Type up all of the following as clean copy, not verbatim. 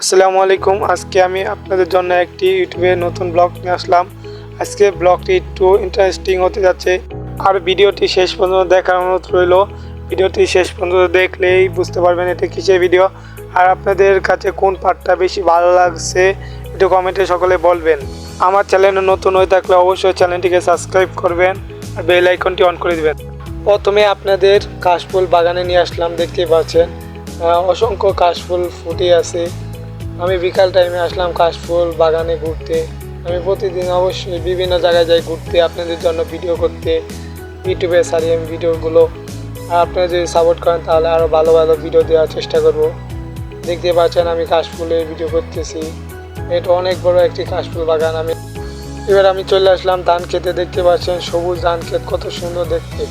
আসসালামু আলাইকুম। আজকে আমি আপনাদের জন্য একটি ইউটিউবে নতুন ব্লগ নিয়ে আসলাম। আজকে ব্লগটি একটু ইন্টারেস্টিং হতে যাচ্ছে, আর ভিডিওটি শেষ পর্যন্ত দেখার অনুরোধ রইল। ভিডিওটি শেষ পর্যন্ত দেখলেই বুঝতে পারবেন এটা কিসের ভিডিও, আর আপনাদের কাছে কোন পার্টটা বেশি ভালো লাগছে একটু কমেন্টে সকলে বলবেন। আমার চ্যানেলে নতুন হয়ে থাকলে অবশ্যই চ্যানেলটিকে সাবস্ক্রাইব করবেন আর বেল আইকনটি অন করে দেবেন। প্রথমে আপনাদের কাশফুল বাগানে নিয়ে আসলাম, দেখতেই পাচ্ছেন অসংখ্য কাশফুল ফুটে আছে। আমি বিকাল টাইমে আসলাম কাশফুল বাগানে ঘুরতে। আমি প্রতিদিন অবশ্যই বিভিন্ন জায়গায় যাই ঘুরতে, আপনাদের জন্য ভিডিও করতে। ইউটিউবে ছাড়ি আমি ভিডিওগুলো, আর আপনারা যদি সাপোর্ট করেন তাহলে আরও ভালো ভালো ভিডিও দেওয়ার চেষ্টা করব। দেখতে পাচ্ছেন আমি কাশফুলের ভিডিও করতেছি। এটা অনেক বড় একটি কাশফুল বাগান। এবার আমি চলে আসলাম ধান খেতে। দেখতে পাচ্ছেন সবুজ ধান ক্ষেত, কত সুন্দর দেখতে,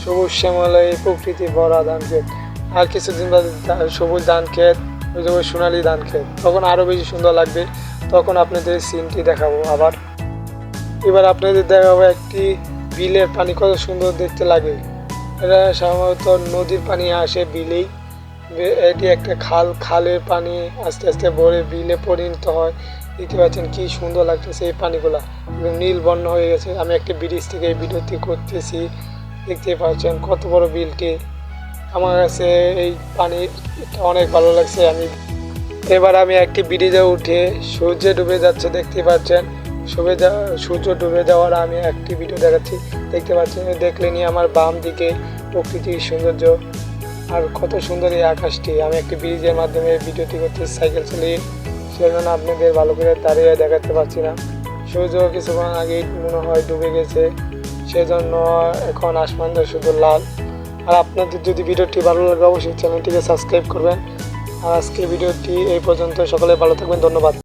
সবুজ শ্যামলে প্রকৃতি ভরা ধান ক্ষেত। আর কিছুদিন বাদে সবুজ ধান ক্ষেত ওই যে সোনালি ধান ক্ষেত, তখন আরও বেশি সুন্দর লাগবে। তখন আপনাদের সিনটি দেখাবো আবার। এবার আপনাদের দেখাবো একটি বিলের পানি, কত সুন্দর দেখতে লাগে। এটা সাধারণত নদীর পানি আসে বিলেই। এটি একটা খালের পানি আস্তে আস্তে ভরে বিলে পরিণত হয়। দেখতে পাচ্ছেন কি সুন্দর লাগতেছে এই পানিগুলা, নীল বর্ণ হয়ে গেছে। আমি একটা ব্রিজ থেকে এই ভিডিওটি করতেছি। দেখতে পাচ্ছেন কত বড় বিলটি। আমার কাছে এই পানি অনেক ভালো লাগছে। এবার আমি একটি ব্রিজে উঠে সূর্য ডুবে যাচ্ছে, দেখতে পাচ্ছেন সূর্য ডুবে যাওয়ার আমি একটি ভিডিও দেখাচ্ছি। দেখতে পাচ্ছেন, দেখলে নিয়ে আমার বাম দিকে প্রকৃতির সৌন্দর্য আর কত সুন্দর এই আকাশটি। আমি একটি ব্রিজের মাধ্যমে ভিডিওটি করতে সাইকেল চালিয়ে, সেজন্য আপনাদের ভালো করে দাঁড়িয়ে দেখাতে পারছি না। সূর্য কিছুক্ষণ আগেই মনে হয় ডুবে গেছে, সেজন্য এখন আসমানটা শুধু লাল। আর আপনাদের যদি ভিডিওটি ভালো লাগে অবশ্যই চ্যানেলটিকে সাবস্ক্রাইব করবেন। আর আজকে ভিডিওটি এই পর্যন্ত, সকলে ভালো থাকবেন, ধন্যবাদ।